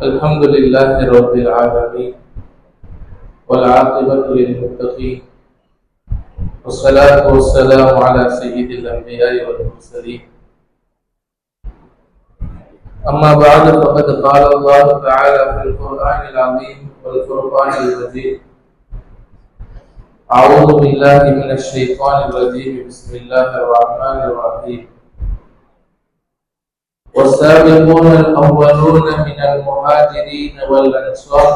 الحمد لله رب العالمين والعاقبة للمتقين والصلاة والسلام على سيد الأنبياء والمرسلين. أما بعد فقد قال الله تعالى في القرآن العظيم والفرقان المجيد: أعوذ بالله من الشيطان الرجيم. بسم الله الرحمن الرحيم. والسابقون الأولون من المهاجرين والأنصار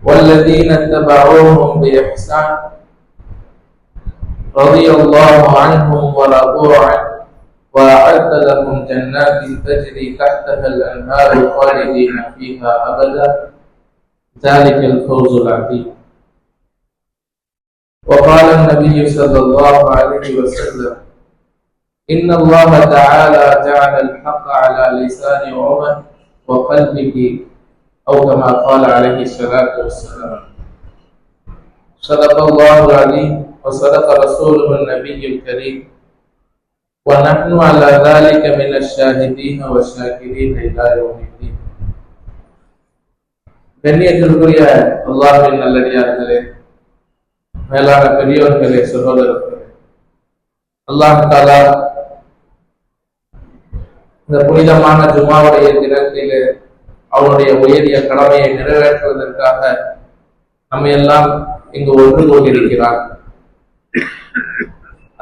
والذين اتبعوهم بإحسان رضي الله عنهم ورضوا عنه وأعد لهم جنات تجري تحتها الأنهار خالدين فيها أبدا ذلك الفوز العظيم. وقال النبي صلى الله عليه وسلم: إن الله تعالى جعل الحق على لسان عمر وقلبه، أو كما قال عليه الصلاة والسلام. صدق الله العظيم وصدق رسوله النبي الكريم، ونحن على ذلك من الشاهدين والشاكرين إلى يوم الدين. கண்ணியத்திற்குரிய அல்லாஹ்வின் நல்லடியார்களே, மேலான பெரியோர்களே, சகோதரர்களே, அல்லாஹ் தஆலா இந்த புனிதமான ஜும்மாவுடைய தினத்திலே அவனுடைய உயரிய கடமையை நிறைவேற்றுவதற்காக நம்ம எல்லாம் இங்கு ஒன்று கூடியிருக்கிறார்.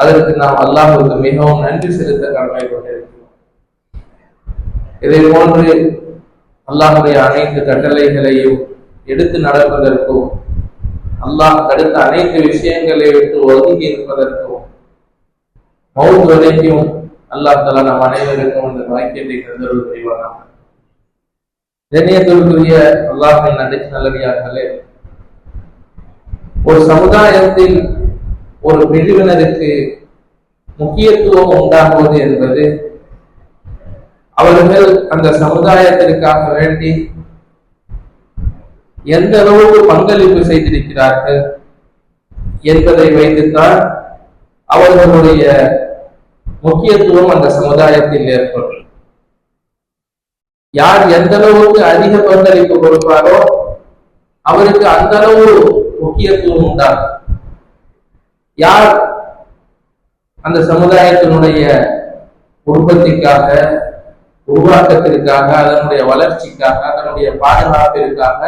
அதற்கு நாம் அல்லாஹ்வுக்கு மிகவும் நன்றி செலுத்த கடமை கொண்டிருக்கிறோம். இதை போன்று அல்லாஹ்வுடைய அனைத்து கட்டளைகளையும் எடுத்து நடப்பதற்கும், அல்லாஹ் தடுத்த அனைத்து விஷயங்களை விட்டு ஒதுங்கி இருப்பதற்கும், மௌத் வரைக்கும் அல்லாஹ் தஆலா நம் அனைவருக்கும் இந்த வாக்கியத்தை தந்தருள் புரிவானாக. கண்ணியத்திற்குரிய அல்லாஹ்வின் நல்லடியார்களே, ஒரு சமுதாயத்தில் ஒரு பிரிவினருக்கு முக்கியத்துவம் உண்டாகுவது என்பது அவர்கள் அந்த சமுதாயத்திற்காக வேண்டி எந்த அளவுக்கு பங்களிப்பு செய்திருக்கிறார்கள் என்பதை வைத்துத்தான் அவர்களுடைய முக்கியத்துவம் அந்த சமுதாயத்தில் ஏற்படும். யார் எந்த அளவுக்கு அதிக பங்களிப்பு கொடுப்பாரோ அவருக்கு அந்த அளவு முக்கியத்துவம் உண்டாகும். யார் அந்த சமுதாயத்தினுடைய உற்பத்திக்காக, உருவாக்கத்திற்காக, அதனுடைய வளர்ச்சிக்காக, அதனுடைய பாதுகாப்பிற்காக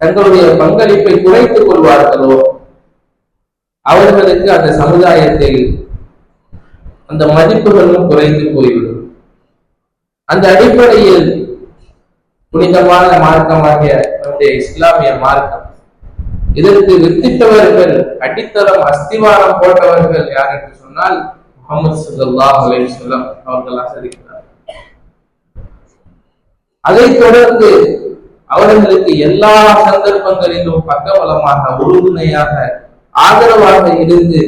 தங்களுடைய பங்களிப்பை குறைத்துக் கொள்வார்களோ அவர்களுக்கு அந்த சமுதாயத்தில் அந்த மதிப்புகளும் குறைந்து போய்விடும். அந்த அடிப்படையில் புனிதமான மார்க்கமாகிய நம்முடைய இஸ்லாமிய மார்க்கம் இதற்கு வித்திட்டவர்கள், அடித்தளம் அஸ்திவாரம் போட்டவர்கள் யார் என்று சொன்னால் முஹம்மது ஸல்லல்லாஹு அலைஹி வஸல்லம் அவர்கள் ஆசரிக்கிறார். அதைத் தொடர்ந்து அவர்களுக்கு எல்லா சந்தர்ப்பங்களிலும் பக்கபலமாக, உறுதுணையாக, ஆதரவாக இருந்து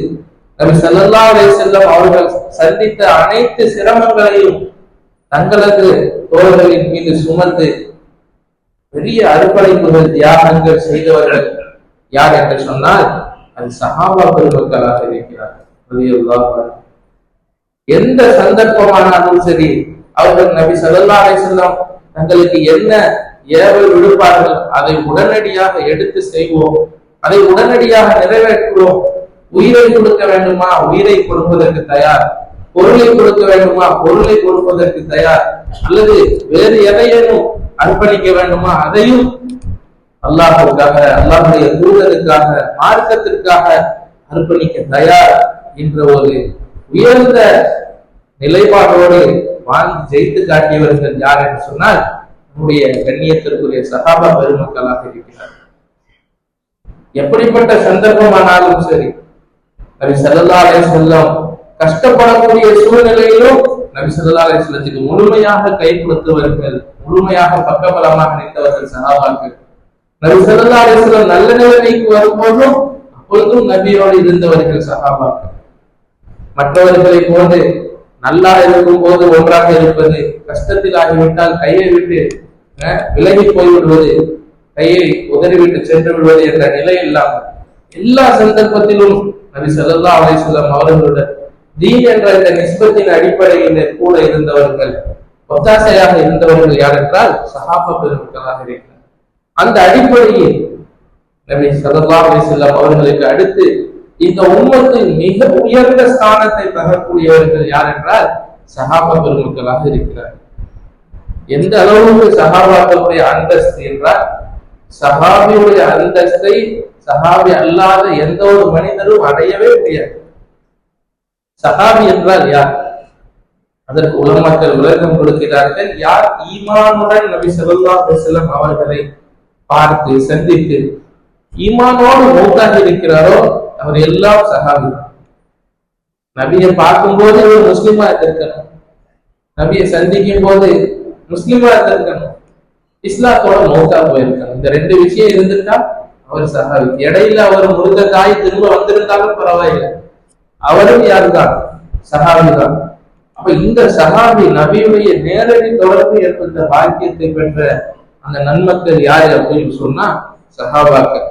நபி ஸல்லல்லாஹு அலைஹி வஸல்லம் அவர்கள் சந்தித்த அனைத்து சிரமங்களையும் தங்களது தோழர்களின் மீது சுமந்து பெரிய அர்ப்பணிப்புகள், தியாகங்கள் செய்தவர்கள் யார் என்று சொன்னால் அது சஹாபா பெருமக்களாக இருக்கிறார்கள். எந்த சந்தர்ப்பமானாலும் சரி அவர்கள் நபி ஸல்லல்லாஹு அலைஹி வஸல்லம் தங்களுக்கு என்ன ஏவல் விடுப்பார்கள் அதை உடனடியாக எடுத்து செய்வோம், அதை உடனடியாக நிறைவேற்றுவோம். உயிரை கொடுக்க வேண்டுமா உயிரை கொடுப்பதற்கு தயார், பொருளை கொடுக்க வேண்டுமா பொருளை கொடுப்பதற்கு தயார், அல்லது வேறு எதையேனும் அர்ப்பணிக்க வேண்டுமா அதையும் அல்லாஹ்வுக்காக, அல்லாஹ்வுடைய தூதருக்காக, மார்க்கத்திற்காக அர்ப்பணிக்க தயார் என்ற ஒரு உயர்ந்த நிலைப்பாடோடு வாழ்ந்து ஜெயித்து காட்டியவர்கள் யார் என்று சொன்னால் நம்முடைய கண்ணியத்திற்குரிய சஹாபா பெருமக்களாக இருக்கிறார். எப்படிப்பட்ட சந்தர்ப்பமானாலும் சரி நபி ஸல்லல்லாஹு அலைஹி வஸல்லம் கஷ்டப்படக்கூடிய சூழ்நிலையிலும் நபி ஸல்லல்லாஹு அலைஹி வஸல்லத்துக்கு முழுமையாக கை கொடுத்தவர்கள், முழுமையாக பக்கபலமாக நின்றவர்கள் சஹாபாக்கள். நபி ஸல்லல்லாஹு அலைஹி வஸல்லம் நல்ல நிலைமைக்கு வரும்போதும் அப்பொழுதும் நபியோடு இருந்தவர்கள் சஹாபாக்கள். மற்றவர்களை போன்று நல்லா இருக்கும் போது ஒன்றாக இருப்பது, கஷ்டத்தில் ஆகிவிட்டால் கையை விட்டு விலகி போய்விடுவது, கையை உதறிவிட்டு சென்று விடுவது என்ற நிலை இல்லாமல் எல்லா சந்தர்ப்பத்திலும் நபி ஸல்லல்லாஹு அலைஹி வஸல்லம் அவர்களுடன் தீன் என்ற இந்த நிஸ்பத்தின் அடிப்படையில் கூட இருந்தவர்கள். ஒத்தாசையாக இருந்தவர்கள் யார் என்றால் சஹாபா பெருமக்களாக இருக்கிறார். அந்த அடிப்படையில் நபி ஸல்லல்லாஹு அலைஹி வஸல்லம் அவர்களுக்கு அடுத்து இந்த உம்மத்தில் மிக உயர்ந்த ஸ்தானத்தை பெறக்கூடியவர்கள் யார் என்றால் சஹாபா பெருமக்களாக இருக்கிறார். எந்த அளவுக்கு சஹாபாக்களுடைய அந்தஸ்து என்றால், சஹாபியுடைய அந்தஸ்தை சஹாபி அல்லாத எந்த ஒரு மனிதரும் அடையவே முடியாது. சஹாபி என்றால் யார்? அதற்கு உலமாக்கள் விளக்கம் கொடுக்கிறார்கள். யார் ஈமானுடன் நபி ஸல்லல்லாஹு அலைஹி வஸல்லம் அவர்களை பார்த்து சந்தித்து ஈமானோடு மௌத்தாகி இருக்கிறாரோ அவர் எல்லாம் சஹாபி தான். நபியை பார்க்கும் போது ஒரு முஸ்லிமா இருக்கணும், நபியை சந்திக்கும் போது முஸ்லிமா இருக்கணும், இஸ்லாத்தோட மௌத்தா போயிருக்கணும். இந்த ரெண்டு விஷயம் இருந்துட்டா அவர் சஹாபி. இடையில அவர் முருக தாய் திரும்ப வந்திருந்தாலும் பரவாயில்லை, அவரும் யாருதான்? சஹாபி தான். அப்ப இந்த சஹாபி நபியுடைய நேரடி தொடர்பு ஏற்பட்ட பாக்கியத்தை பெற்ற அந்த நன்மக்கள் யாரு அப்படின்னு சொன்னா சஹாபாக்கள்.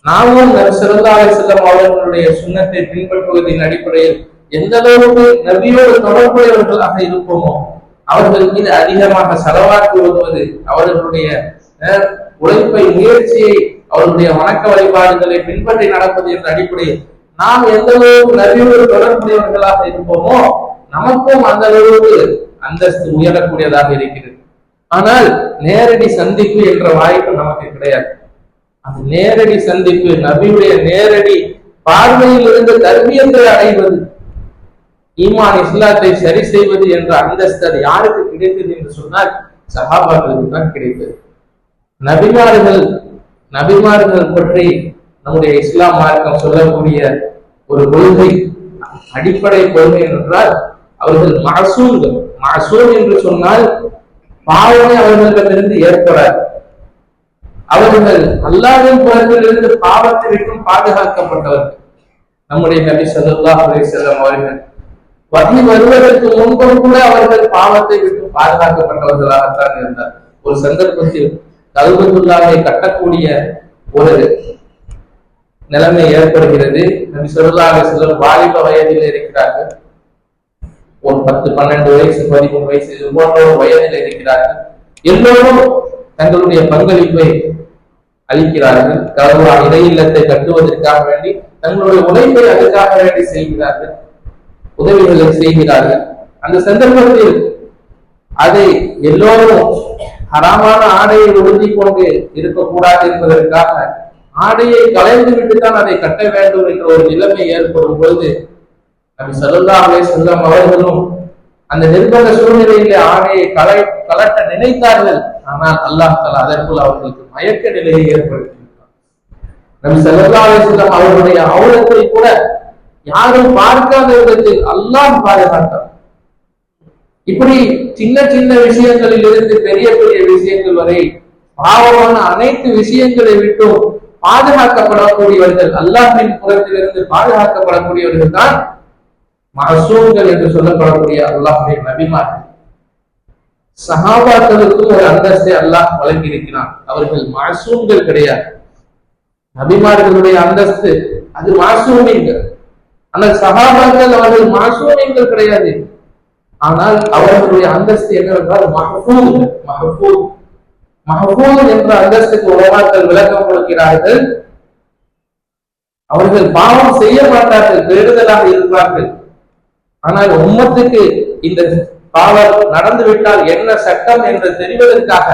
நாமும் நபி ஸல்லல்லாஹு அலைஹி வஸல்லம் அவர்களுடைய சுன்னத்தை பின்பற்றுவதின் அடிப்படையில் எந்த அளவுக்கு நபியோடு தொடர்புடையவர்களாக இருப்போமோ அவர்கள் மீது அதிகமாக செலவாக்கி ஓதுவது, அவர்களுடைய உழைப்பை முயற்சியை அவர்களுடைய வணக்க வழிபாடுகளை பின்பற்றி நடப்பது என்ற அடிப்படையில் நாம் எந்த அளவுக்கு நபியோடு தொடர்புடையவர்களாக இருப்போமோ நமக்கும் அந்த அளவுக்கு அந்தஸ்து உயரக்கூடியதாக இருக்கிறது. ஆனால் நேரடி சந்திப்பு என்ற வாய்ப்பு நமக்கு கிடையாது. அந்த நேரடி சந்திப்பு, நபியுடைய நேரடி பார்வையில் இருந்து தர்பியத்தை அடைவது, ஈமான் இஸ்லாத்தை சரி செய்வது என்ற அந்தஸ்து அது யாருக்கு கிடைத்தது என்று சொன்னால் சஹாபாக்களுக்கு தான் கிடைத்தது. நபிமார்கள் பற்றி நம்முடைய இஸ்லாம் மார்க்கம் சொல்லக்கூடிய ஒரு கொள்கை, அடிப்படை கொள்கை என்றால் அவர்கள் மாசூம்கள். மாசூம் என்று சொன்னால் பாவமே அவர்களிடமிருந்து ஏற்படாது. அவர்கள் அல்லாஹ்வின் புறத்திலிருந்து பாவத்தை விட்டும் பாதுகாக்கப்பட்டவர்கள். நம்முடைய நபி ஸல்லல்லாஹு அலைஹி வஸல்லம் அவர்கள் வஹி வருவதற்கு முன்பும் கூட அவர்கள் பாவத்தை விட்டு பாதுகாக்கப்பட்டவர்களாகத்தான் இருந்தார். ஒரு சந்தர்ப்பத்தில் கல்பத்துல்லாஹை கட்டக்கூடிய ஒரு நிலைமை ஏற்படுகிறது. நபி ஸல்லல்லாஹு அலைஹி வஸல்லம் வாலிப வயதில் இருக்கிறார்கள். ஒரு 10, 12 வயசு, 13 வயசு இது போன்ற ஒரு வயதில் இருக்கிறார்கள். எல்லோரும் தங்களுடைய பங்களிப்பை அளிக்கிறார்கள். கல்வா இறை இல்லத்தை கட்டுவதற்காக வேண்டி தங்களுடைய உழைப்பை அதுக்காக வேண்டி செய்கிறார்கள், உதவிகளை செய்கிறார்கள். அந்த சந்தர்ப்பத்தில் அதை எல்லோரும் ஹராமான ஆடையை உறுதி கொண்டு இருக்கக்கூடாது என்பதற்காக ஆடையை கலைந்து விட்டுத்தான் அதை கட்ட வேண்டும் என்ற ஒரு நிலைமை ஏற்படும் பொழுது நபி ஸல்லல்லாஹு அலைஹி வஸல்லம் அவர்களும் அந்த நிர்பந்த சூழ்நிலையிலே ஆடையை கலட்ட நினைத்தார்கள். ஆனால் அல்லாஹ் தஆலா அதற்குள் அவர்களுக்கு மயக்க நிலையை ஏற்படுத்தினார். நபி ஸல்லல்லாஹு அலைஹி வஸல்லம் அவர்களுடைய அவுரத்தை கூட யாரும் பார்க்காத விதத்தில் அல்லாஹ் பாதுகாத்தார். இப்படி சின்ன சின்ன விஷயங்களில் இருந்து பெரிய பெரிய விஷயங்கள் வரை பாவமான அனைத்து விஷயங்களை விட்டும் பாதுகாக்கப்படக்கூடியவர்கள், அல்லாஹ்வின் புறத்திலிருந்து பாதுகாக்கப்படக்கூடியவர்கள் தான் மஅசூம்கள் என்று சொல்லப்படக்கூடிய அல்லாஹ்வின் நபிமார்கள். சஹாபாக்களுக்கும் ஒரு அந்தஸ்தை அல்லாஹ் வழங்கி இருக்கிறான். அவர்கள் மஅசூம்கள் கிடையாது. நபிமார்களுடைய அந்தஸ்து அது மஅசூமீன்கள். ஆனால் சஹாபாக்கள் அவர்கள் மஅசூமீன்கள் கிடையாது. ஆனால் அவர்களுடைய அந்தஸ்து என்னவென்றால் மஹ்ஃபூஸ். மஹ்ஃபூஸ் என்ற அந்தஸ்துக்கு உலமாக்கள் விளக்கம் கொடுக்கிறார்கள். அவர்கள் பாவம் செய்ய மாட்டார்கள், வேண்டுதலாக இருப்பார்கள். ஆனால் உம்மத்துக்கு இந்த பாவம் நடந்து விட்டால் என்ன சட்டம் என்று தெரிவதற்காக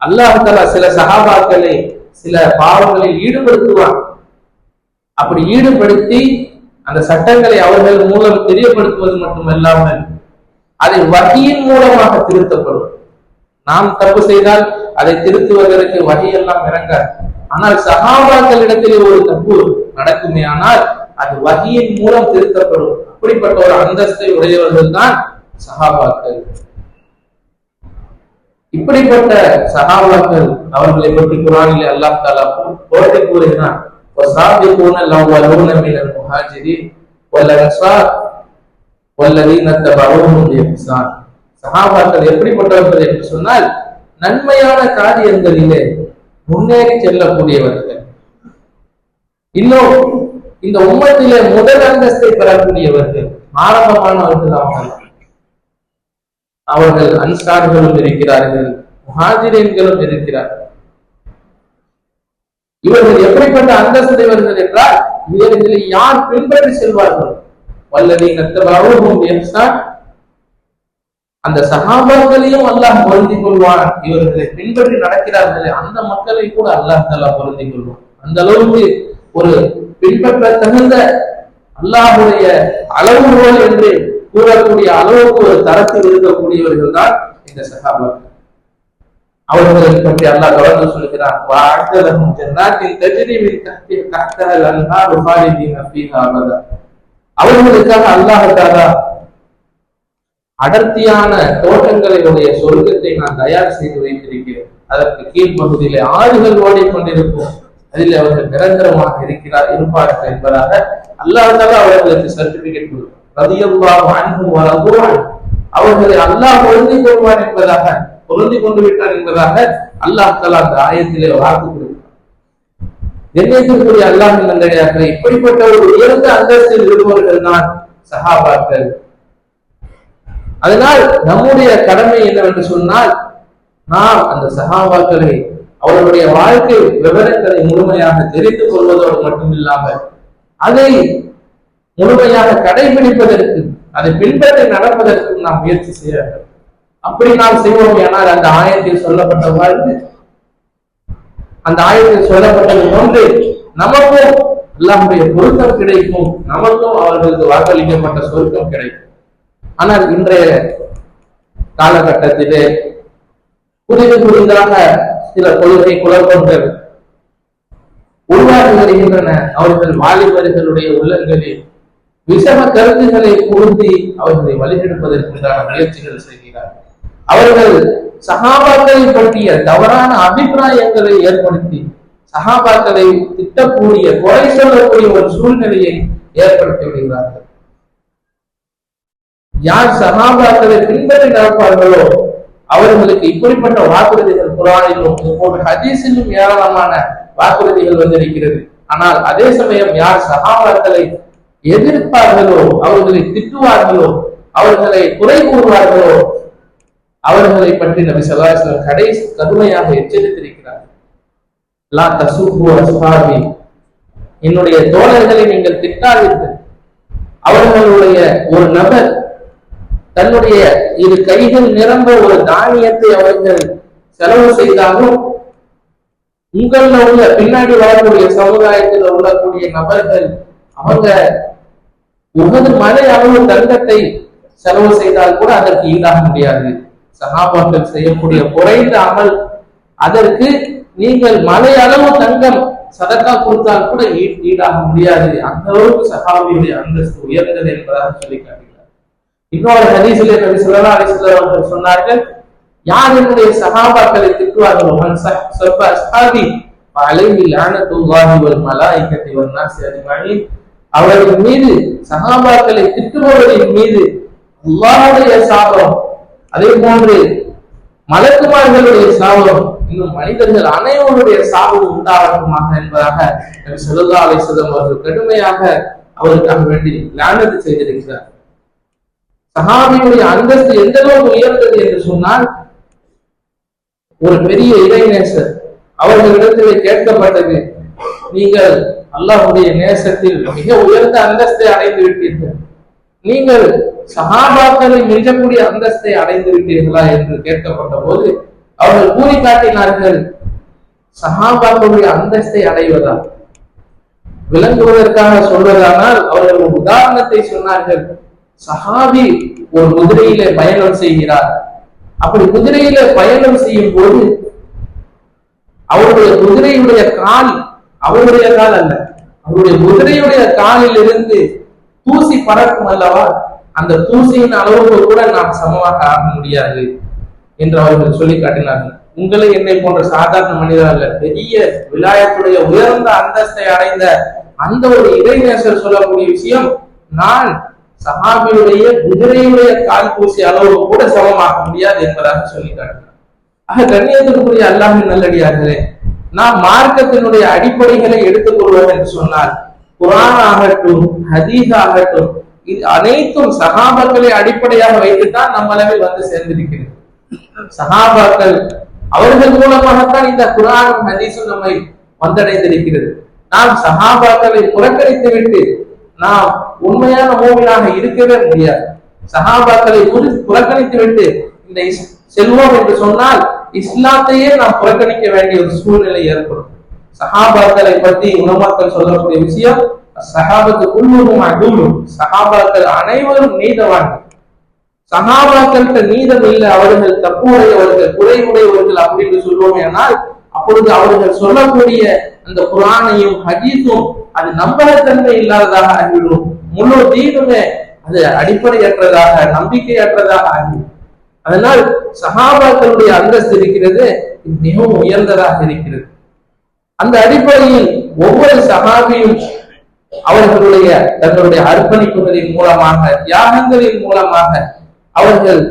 அல்லாஹ் தஆலா சில சஹாபாக்களை சில பாவங்களில் ஈடுபடுத்துவார். அப்படி ஈடுபடுத்தி அந்த சட்டங்களை அவர்கள் மூலம் தெரியப்படுத்துவது மட்டுமல்லாமல் அதை வஹியின் மூலமாக திருத்தப்படும். நாம் தப்பு செய்தால் அதை திருத்துவதற்கு வஹி எல்லாம் இறங்காது. ஆனால் சஹாபாக்களிடத்திலே ஒரு தப்பு நடக்குமே ஆனால் அது வஹியின் மூலம் திருத்தப்படும். அப்படிப்பட்ட ஒரு அந்தஸ்தை உடையவர்கள் தான் சஹாபாக்கள். இப்படிப்பட்ட சஹாபாக்கள் அவர்களை பற்றி குர்ஆனிலே அல்லாஹ் தஆலா போற்றி கூறுகிறான். வஸாபிகூன லவ்வலூன மினல் முஹாஜிரீன் வல் அன்சார் வல்லதீன தபஊஹும் பிஇஹ்சான். சஹாபாக்கள் எப்படிப்பட்டவர்கள் என்று சொன்னால் நன்மையான காரியங்களிலே முன்னேறி செல்லக்கூடியவர்கள், இன்னும் இந்த உம்மத்திலே முதல் அந்தஸ்தை பெறக்கூடியவர்கள், ஆரம்பமானவர்கள். அவர்கள் அன்சார்களும் இருக்கிறார்கள், முஹாஜிரீன்களும் இருக்கிறார்கள். இவர்கள் எப்படிப்பட்ட அந்தஸ்துடையவர்கள் என்றால், இவர்களை யார் பின்பற்றி செல்வார்கள், வல்லதீன தபஊஹும் பிஇஹ்சான், அந்த சஹாபாக்களையும் அல்லாஹ் பொருந்திக் கொள்வான். இவர்களை பின்பற்றி நடக்கிறார்களே அந்த மக்களை கூட அல்லாஹ் தஆலா பொருந்திக் கொள்வான். அந்த அளவுக்கு ஒரு பின்பற்ற தகுந்த அல்லாஹ்வுடைய அளவுகோல் என்று கூறக்கூடிய அளவுக்கு ஒரு தரத்தில் இருக்கக்கூடியவர்கள் தான் இந்த சஹாபாக்கள். அவர்களை பற்றி அல்லாஹ் தொடர்ந்து சொல்கிறான், வஅஅதலஹும் ஜன்னாத்தின் தஜ்ரி மின் தஹ்திஹல் அன்ஹாரு ஹாலிதீன ஃபீஹா அபதா. அவர்களுக்காக அல்லாஹ் தஆலா அடர்த்தியான தோட்டங்களுடைய சொர்க்கத்தை நான் தயார் செய்து வைத்திருக்கிறேன். அதற்கு கீழ்ப்பகுதியிலே ஆறுகள் ஓடிக்கொண்டிருக்கும், அதில் அவர்கள் நிரந்தரமாக இருப்பார்கள் என்பதாக அல்லாஹ் தஆலா அவர்களுக்கு சர்டிபிகேட் கொடுக்கும். ரலியல்லாஹு அன்ஹு வ ரது அன்ஹு, அவர்களை அல்லாஹ் பொருந்திக் கொள்வான் என்பதாக, பொருந்திக் கொண்டு விட்டான் என்பதாக அல்லாஹ் தஆலா அந்த ஆயத்திலே வாக்கு கொடுக்கிறார். கண்ணியத்திற்குரிய அல்லாஹ்வின் நல்லடியார்களே, இப்படிப்பட்ட ஒரு உயர்ந்த அந்தஸ்தில் இருப்பவர்கள் தான் சஹாபாக்கள். அதனால் நம்முடைய கடமை என்னவென்று சொன்னால், நாம் அந்த சஹாபாக்களை அவர்களுடைய வாழ்க்கை விவரங்களை முழுமையாக தெரிந்து கொள்வதோடு மட்டுமில்லாமல் அதை முழுமையாக கடைபிடிப்பதற்கு, அதை பின்பற்றி நடப்பதற்கு நாம் முயற்சி செய்ய வேண்டும். அப்படி நாம் செய்வோம் ஆனால் அந்த ஆயத்தில் சொல்லப்பட்டவாறு, அந்த ஆயத்தில் சொல்லப்பட்டது போன்று நமக்கும் அல்லாஹ்வுடைய பொருத்தம் கிடைக்கும், நமக்கும் அவர்களுக்கு வாக்களிக்கப்பட்ட சொர்க்கம் கிடைக்கும். ஆனால் இன்றைய காலகட்டத்திலே புதிதாக சில கொள்கை குழப்பங்கள் உருவாகி வருகின்றன. அவர்கள் வாலிபர்களுடைய உள்ளங்களில் விஷம கருத்துக்களை புகுத்தி அவர்களை வழிநடப்பதற்குண்டான முயற்சிகள் செய்கிறார்கள். அவர்கள் சஹாபாக்களை பற்றிய தவறான அபிப்பிராயங்களை ஏற்படுத்தி சஹாபாக்களை திட்டக்கூடிய, குறை சொல்லக்கூடிய ஒரு சூழ்நிலையை ஏற்படுத்தி விடுகிறார்கள். யார் சஹாபாக்களை பின்பற்றி நடப்பார்களோ அவர்களுக்கு இப்படிப்பட்ட வாக்குறுதிகள் குர்ஆனிலும் ஹதீஸிலும் ஏராளமான வாக்குறுதிகள் வந்திருக்கிறது. ஆனால் அதே சமயம் யார் சஹாபாக்களை எதிர்ப்பார்களோ, அவர்களை திட்டுவார்களோ, அவர்களை குறை கூறுவார்களோ, அவர்களை பற்றி நபி ஸல்லல்லாஹு அலைஹி வஸல்லம் கடைசி கடுமையாக எச்சரித்திருக்கிறார். லா தசுப்பு அஸ்ஹாபி, என்னுடைய தோழர்களை நீங்கள் திட்டாதீர்கள். அவர்களுடைய ஒரு நபர் தன்னுடைய இரு கைகள் நிரம்ப ஒரு தானியத்தை அவர்கள் செலவு செய்தாலும், உங்கள உள்ள பின்னாடி வரக்கூடிய சமுதாயத்தில் உள்ளக்கூடிய நபர்கள் அவங்க உகது மலை அளவு தங்கத்தை செலவு செய்தால் கூட அதற்கு ஈடாக முடியாது. சஹாபாக்கள் செய்யக்கூடிய குறைந்த அமல் அதற்கு நீங்கள் மலை அளவு தங்கம் சதக்கா கொடுத்தால் கூட ஈடாக முடியாது. அந்த அளவுக்கு சஹாபியுடைய அந்தஸ்து உயர்ந்தது என்பதாக சொல்லி காட்டுகிறார். இன்னொரு ஹதீஸிலே நபி ஸல்லல்லாஹு அலைஹி வஸல்லம் அவர்கள் சொன்னார்கள், யார் என்னுடைய சஹாபாக்களை திட்டுவார்களோ, மன் சப்ப அஸ்ஹாபி ஃபஅலைஹி லஅனத்துல்லாஹி வல் மலாயிகத்தி வன் நாஸி அஜ்மஈன், அவர்களின் மீது, சஹாபாக்களை திட்டுபவர்களின் மீது அல்லாஹ்வுடைய சாபம், அதே போன்று மலக்குமார்களுடைய சாபம், இன்னும் மனிதர்கள் அனைவருடைய சாபம் உண்டாகட்டுமாக என்பதாக நபி ஸல்லல்லாஹு அலைஹி வஸல்லம் அவர்கள் கடுமையாக அவருக்காக வேண்டி லானத் செய்திருக்கிறார். சஹாபியுடைய அந்தஸ்து எந்த அளவுக்கு உயர்ந்தது என்று சொன்னால், ஒரு பெரிய இறைநேசர் அவர்களிடத்திலே கேட்கப்பட்டது, நீங்கள் அல்லாஹ்வுடைய நேசத்தில் மிக உயர்ந்த அந்தஸ்தை அடைந்து விட்டீர்கள், நீங்கள் சஹாபாக்களை மிஞ்சக்கூடிய அந்தஸ்தை அடைந்து விட்டீர்களா என்று கேட்கப்பட்ட போது அவர்கள் கூறி காட்டினார்கள், சஹாபாக்களுடைய அந்தஸ்தை அடைவதா விளங்குவதற்காக சொல்வதானால் அவர்கள் ஒரு உதாரணத்தை சொன்னார்கள். சஹாபி ஒரு குதிரையிலே பயணம் செய்கிறார். அப்படி குதிரையிலே பயணம் செய்யும் போது அவருடைய குதிரையுடைய கால், அவருடைய கால் அல்ல, அவருடைய குதிரையுடைய காலில் இருந்து தூசி பறக்கும் அல்லவா, அந்த தூசியின் அளவுக்கு கூட நாம் சமமாக ஆக முடியாது என்று அவர்கள் சொல்லி காட்டினார்கள். உங்களை என்னை போன்ற சாதாரண மனிதர் அல்ல, பெரிய விலாயத்துடைய உயர்ந்த அந்தஸ்தை அடைந்த அந்த ஒரு இறைநேசர் சொல்லக்கூடிய விஷயம், நான் சஹாபியுடைய குதிரையுடைய கால் பூசி அளவு கூட சமமாக முடியாது என்பதாக சொல்லி காட்டினார். ஆக கண்ணியத்திற்குரிய அல்லாஹ்வின் நல்லடியார்களே, நாம் மார்க்கத்தினுடைய அடிப்படைகளை எடுத்துக் கொள்வோம் என்று சொன்னால், குர்ஆன் ஆகட்டும், ஹதீஸ் ஆகட்டும், இது அனைத்தும் சஹாபாக்களை அடிப்படையாக வைத்துத்தான் நம்ம அளவில் வந்து சேர்ந்திருக்கிறது. சஹாபாக்கள் அவர்கள் மூலமாகத்தான் இந்த குர்ஆன் ஹதீஸும் நம்மை வந்தடைந்திருக்கிறது. நாம் சஹாபாக்களை புறக்கணித்து விட்டு நாம் உண்மையான மூமினாக இருக்கவே முடியாது. சஹாபாக்களை புறக்கணித்து விட்டு இந்த செல்வோம் என்று சொன்னால் இஸ்லாத்தையே நாம் புறக்கணிக்க வேண்டிய ஒரு சூழ்நிலை ஏற்படும். சஹாபாக்களை பற்றி உலமாக்கள் சொல்லக்கூடிய விஷயம், சஹாபத்து குல்லுஹும் அடூலும், சஹாபாக்கள் அனைவரும் நீதவான்கள். சஹாபாக்கள்கிட்ட நீதம் இல்லை, அவர்கள் தப்புடையவர்கள், குறைவுடையவர்கள் அப்படின்னு சொல்லுவோம். ஆனால் அப்பொழுது அவர்கள் சொல்லக்கூடிய அந்த குர்ஆனையும் ஹதீஸும் அது நம்பகத்தன்மை இல்லாததாக ஆகிவிடும். முழு தீனுமே அது அடிப்படையற்றதாக, நம்பிக்கையற்றதாக ஆகிவிடும். அதனால் சஹாபாக்களுடைய அந்தஸ்து இருக்கிறது மிகவும் உயர்ந்ததாக இருக்கிறது. அந்த அடிப்படையில் ஒவ்வொரு சஹாபியும் அவர்களுடைய தங்களுடைய அர்ப்பணிப்புகளின் மூலமாக, தியாகங்களின் மூலமாக அவர்கள்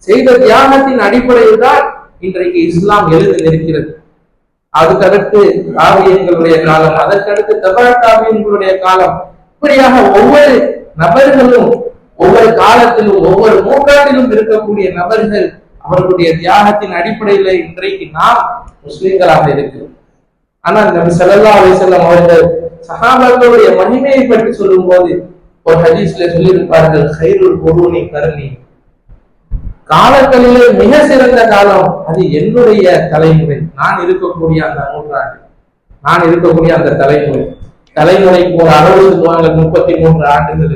செய்த தியாகத்தின் அடிப்படையில் தான் இன்றைக்கு இஸ்லாம் எழுந்து நிற்கிறது. அதுக்கடுத்து தாபியீன்களுடைய காலம், அதற்கடுத்து தபா தாபியீன்களுடைய காலம், இப்படியாக ஒவ்வொரு நபர்களும் ஒவ்வொரு காலத்திலும் ஒவ்வொரு நூற்றாண்டிலும் இருக்கக்கூடிய நபர்கள் அவர்களுடைய தியாகத்தின் அடிப்படையில் இன்றைக்கு நாம் முஸ்லிம்களாக இருக்கிறோம். ஆனால் நபி ஸல்லல்லாஹு அலைஹி வஸல்லம் அவர்கள் சஹாபாக்களுடைய மகிமையை பற்றி சொல்லும் போது ஒரு ஹதீஸ்ல சொல்லியிருப்பார்கள், கைருல் குரூனி கர்னி, காலங்களிலே மிக சிறந்த காலம் அது என்னுடைய தலைமுறை, நான் இருக்கக்கூடிய அந்த நூற்றாண்டு, நான் இருக்கக்கூடிய அந்த தலைமுறைக்கு ஒரு அளவு சொல்லுவாங்க 33 ஆண்டுகள்.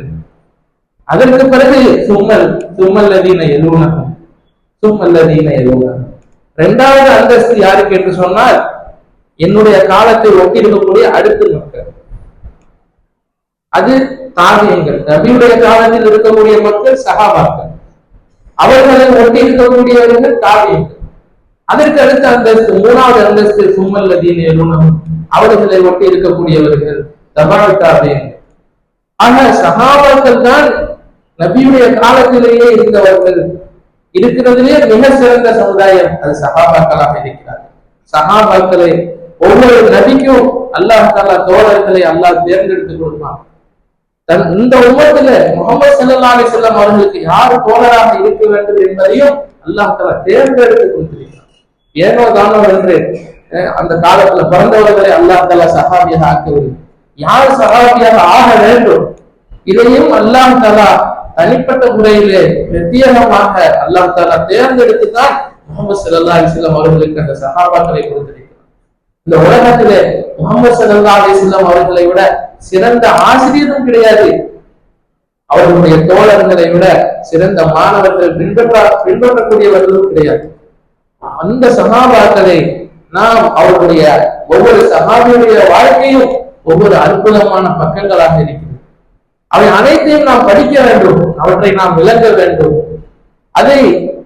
அதற்கு பிறகு சும்மல்லதீன யலூனஹும், இரண்டாவது அந்தஸ்து யாருக்கு என்று சொன்னால் என்னுடைய காலத்தை ஒட்டி இருக்கக்கூடிய அடுத்த மக்கள், அது தாபியீன்கள். நபியுடைய காலத்தில் இருக்கக்கூடிய மக்கள் சஹாபாக்கள், அவர்களை ஒட்டி இருக்கக்கூடியவர்கள் தாபியீன்கள். அதற்கு அடுத்த அந்தஸ்து, மூணாவது அந்தஸ்து சும்மல்லதீன யலூனஹும், அவர்களை ஒட்டி இருக்கக்கூடியவர்கள் தபா தாபியீன்கள். ஆக சஹாபாக்கள் தான் நபியுடைய காலத்திலேயே இருந்தவர்கள். இருக்கிறதுலேயே மிக சிறந்த சமுதாயம் அது சஹாபாக்களாக இருக்கிறார்கள். சஹாபாக்களை ஒவ்வொரு நபிக்கும் அல்லாஹ் தஆலா தோழர்களை அல்லாஹ் தேர்ந்தெடுத்துக் கொடுப்பான். இந்த உம்மத்தில முஹம்மது ஸல்லல்லாஹு அலைஹி வஸல்லம் அவர்களுக்கு யார் தோழராக இருக்க வேண்டும் என்பதையும் அல்லாஹ் தஆலா தேர்ந்தெடுத்து கொடுத்திருக்கிறார். ஏனோ தானோ என்று அந்த காலத்துல பிறந்தவர்களை அல்லாஹ் தஆலா சஹாபியாக ஆக்கவில்லை. யார் சஹாபியாக ஆக வேண்டும் இதையும் அல்லாஹ் தஆலா தனிப்பட்ட முறையிலே பிரத்யேகமாக அல்லாஹ் தஆலா தேர்ந்தெடுத்துதான் முஹம்மது ஸல்லல்லாஹு அலைஹி வஸல்லம் அவர்களுக்கு அந்த சஹாபாக்களை கொடுத்திருக்கிறார். இந்த உலகத்திலே முஹம்மது ஸல்லல்லாஹு அலைஹி வஸல்லம் அவர்களை விட சிறந்த ஆசிரியரும் கிடையாது, அவர்களுடைய தோழர்களை விட சிறந்த மாணவர்கள் பின்பற்றக்கூடியவர்களும் கிடையாது. அந்த சஹாபாக்களை நாம் அவர்களுடைய ஒவ்வொரு சஹாபியுடைய வாழ்க்கையும் ஒவ்வொரு அற்புதமான பக்கங்களாக இருக்கிறது. அவை அனைத்தையும் நாம் படிக்க வேண்டும், அவற்றை நாம் விளங்க வேண்டும், அதை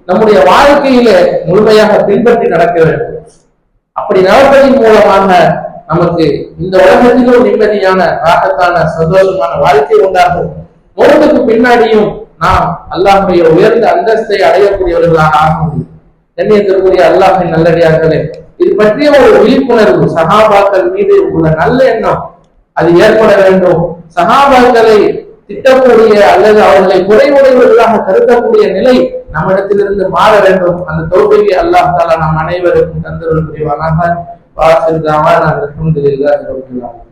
நம்முடைய வாழ்க்கையில முழுமையாக பின்பற்றி நடக்க வேண்டும். அப்படி நடப்பதன் மூலமாக நமக்கு இந்த உலகத்திலும் நிம்மதியான, ராகத்தான, சந்தோஷமான வாழ்க்கை உண்டாகும். மௌத்துக்கு பின்னாடியும் நாம் அல்லாஹ்வுடைய உயர்ந்த அந்தஸ்தை அடையக்கூடியவர்களாக ஆக முடியும். கண்ணியத்திற்குரிய அல்லாஹ்வின் நல்லடியார்களே, இது பற்றிய ஒரு விழிப்புணர்வு, சஹாபாக்கள் மீது உள்ள நல்ல எண்ணம் அது ஏற்பட வேண்டும். சஹாபாக்களை திட்டக்கூடிய அல்லது அவர்களை குறைவுடையவர்களாக கருதக்கூடிய நிலை நம்மிடத்திலிருந்து மாற வேண்டும். அந்த தௌஃபீகை அல்லாஹ் தஆலா நம் அனைவருக்கும் தந்தருள் புரிவானாக. வாசிர் தஅவானா அல்ஹம்துலில்லாஹி ரப்பில் ஆலமீன்.